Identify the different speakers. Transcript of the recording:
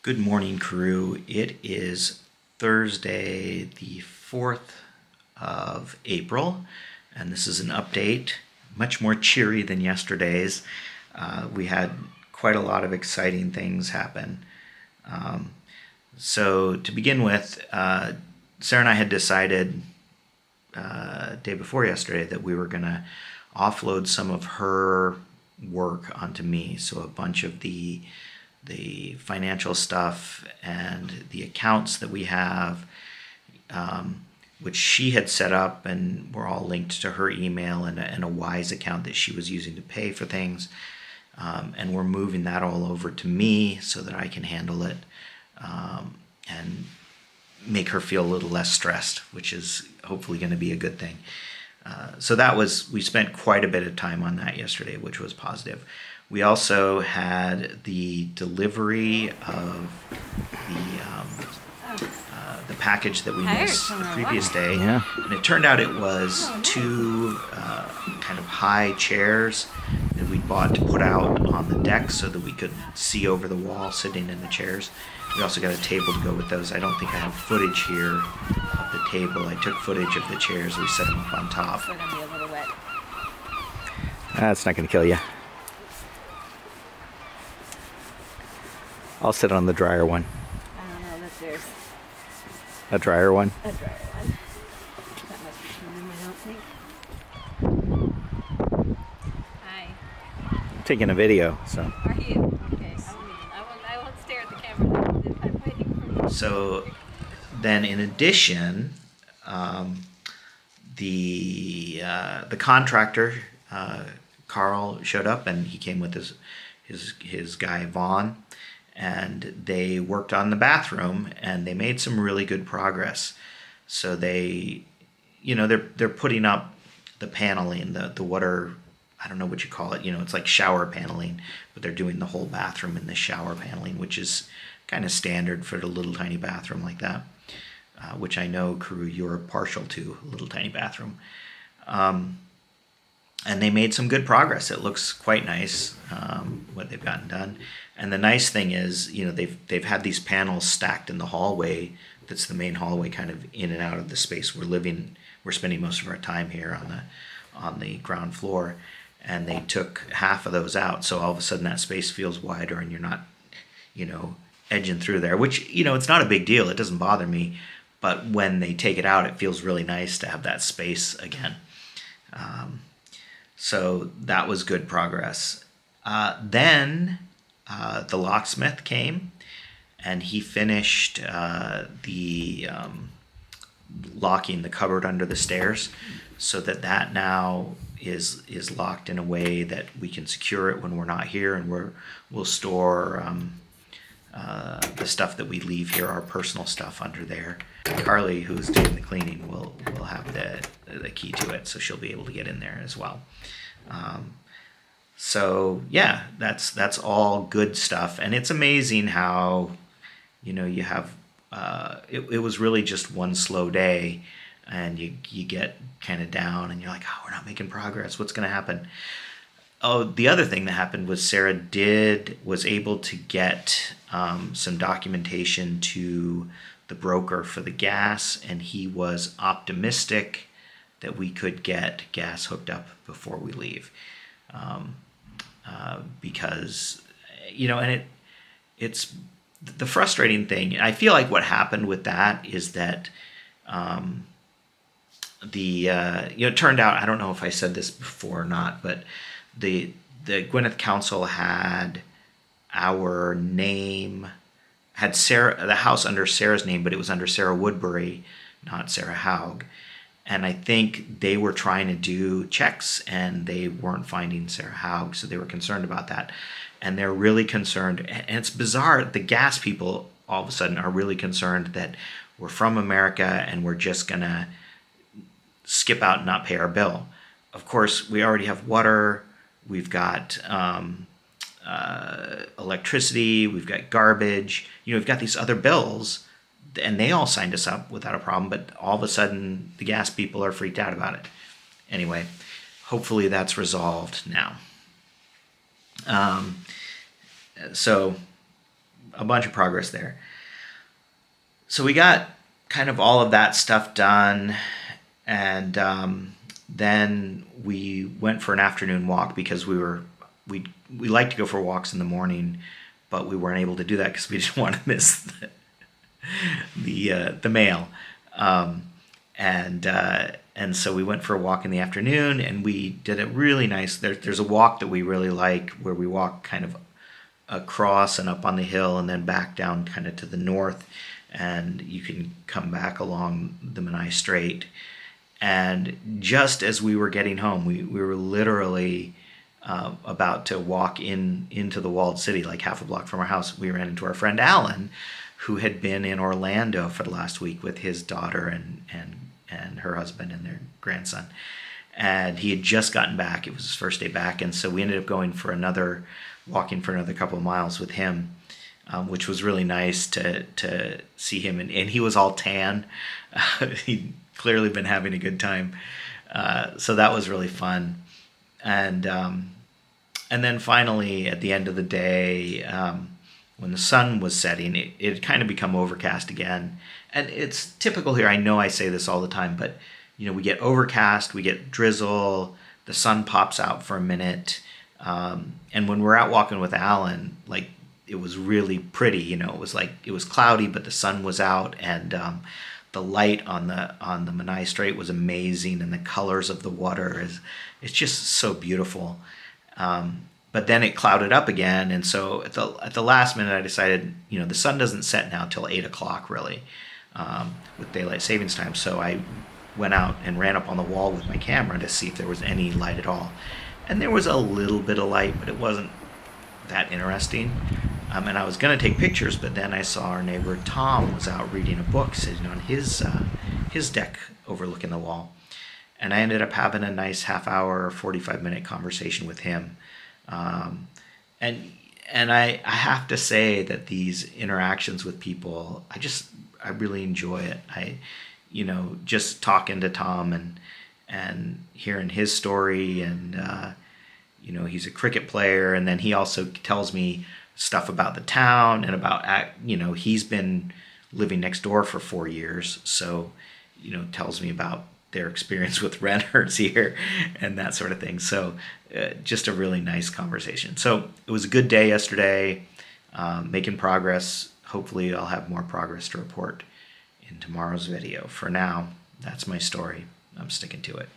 Speaker 1: Good morning, crew. It is Thursday, the 4th of April, and this is an update, much more cheery than yesterday's. We had quite a lot of exciting things happen. So to begin with, Sarah and I had decided day before yesterday that we were going to offload some of her work onto me. So a bunch of the financial stuff and the accounts that we have, which she had set up and were all linked to her email and a Wise account that she was using to pay for things. And we're moving that all over to me so that I can handle it and make her feel a little less stressed, which is hopefully going to be a good thing. So we spent quite a bit of time on that yesterday, which was positive. We also had the delivery of the package that we missed the previous day.
Speaker 2: Yeah.
Speaker 1: And it turned out it was two kind of high chairs that we bought to put out on the deck so that we could see over the wall sitting in the chairs. We also got a table to go with those. I don't think I have footage here of the table. I took footage of the chairs. We set them up on top.
Speaker 3: It's gonna be a little wet.
Speaker 2: That's not going to kill you. I'll sit on the drier one.
Speaker 3: I don't know, that's yours.
Speaker 2: A drier one?
Speaker 3: A drier one. That must be from them, I don't think. Hi.
Speaker 2: I'm taking a video, so.
Speaker 3: Are you? Okay. I won't stare at the camera then. I'm waiting for you.
Speaker 1: So then in addition, the contractor, Carl, showed up, and he came with his guy Vaughn, and they worked on the bathroom, and they made some really good progress. So they're putting up the paneling, the water, I don't know what you call it, it's like shower paneling, but they're doing the whole bathroom in the shower paneling, which is kind of standard for a little tiny bathroom like that, which I know, crew, you're partial to, a little tiny bathroom. And they made some good progress. It looks quite nice, what they've gotten done. And the nice thing is, they've had these panels stacked in the hallway. That's the main hallway, kind of in and out of the space we're spending most of our time here on the ground floor. And they took half of those out, so all of a sudden that space feels wider, and you're not, edging through there. Which, it's not a big deal. It doesn't bother me. But when they take it out, it feels really nice to have that space again. So that was good progress. Then the locksmith came, and he finished the locking the cupboard under the stairs, so that now is locked in a way that we can secure it when we're not here, and we'll store the stuff that we leave here, our personal stuff, under there. Carly, who's doing the cleaning, will have the key to it, so she'll be able to get in there as well. So yeah, that's all good stuff, and it's amazing how you have it was really just one slow day, and you get kind of down, and you're like, oh, we're not making progress. What's going to happen? Oh, the other thing that happened was Sarah was able to get some documentation to the broker for the gas, and he was optimistic that we could get gas hooked up before we leave, because and it's the frustrating thing. I feel like what happened with that is that it turned out, I don't know if I said this before or not, but the Gwyneth Council had our name, had the house under Sarah's name, but it was under Sarah Woodbury, not Sarah Haug. And I think they were trying to do checks, and they weren't finding Sarah Haug, so they were concerned about that. And they're really concerned, and it's bizarre, the gas people all of a sudden are really concerned that we're from America and we're just going to skip out and not pay our bill. Of course, we already have water, we've got electricity, we've got garbage, we've got these other bills, and they all signed us up without a problem, but all of a sudden the gas people are freaked out about it. Anyway, hopefully that's resolved now. So a bunch of progress there. So we got kind of all of that stuff done, and then we went for an afternoon walk because we like to go for walks in the morning, but we weren't able to do that because we didn't want to miss the mail. And so we went for a walk in the afternoon, and we did a really nice. There's a walk that we really like where we walk kind of across and up on the hill, and then back down kind of to the north, and you can come back along the Menai Strait. And just as we were getting home, we were literally about to walk into the walled city, like half a block from our house. We ran into our friend Alan, who had been in Orlando for the last week with his daughter and her husband and their grandson. And he had just gotten back. It was his first day back. And so we ended up walking for another couple of miles with him, which was really nice to see him. And he was all tan. He'd clearly been having a good time. So that was really fun. And then finally, at the end of the day, when the sun was setting, it had kind of become overcast again. And it's typical here. I know I say this all the time, but we get overcast, we get drizzle, the sun pops out for a minute. And when we're out walking with Alan, like, it was really pretty. It was cloudy, but the sun was out, and the light on the Menai Strait was amazing, and the colors of the water it's just so beautiful. But then it clouded up again, and so at the last minute, I decided, the sun doesn't set now till 8 o'clock really, with daylight savings time. So I went out and ran up on the wall with my camera to see if there was any light at all, and there was a little bit of light, but it wasn't that interesting. And I was going to take pictures, but then I saw our neighbor Tom was out reading a book, sitting on his deck overlooking the wall, and I ended up having a nice half-hour, 45-minute conversation with him. And I have to say that these interactions with people, I really enjoy it. Just talking to Tom and hearing his story, and he's a cricket player, and then he also tells me stuff about the town and about he's been living next door for 4 years, so tells me about their experience with renters here and that sort of thing. So just a really nice conversation. So it was a good day yesterday, making progress. Hopefully I'll have more progress to report in tomorrow's video. For now, that's my story. I'm sticking to it.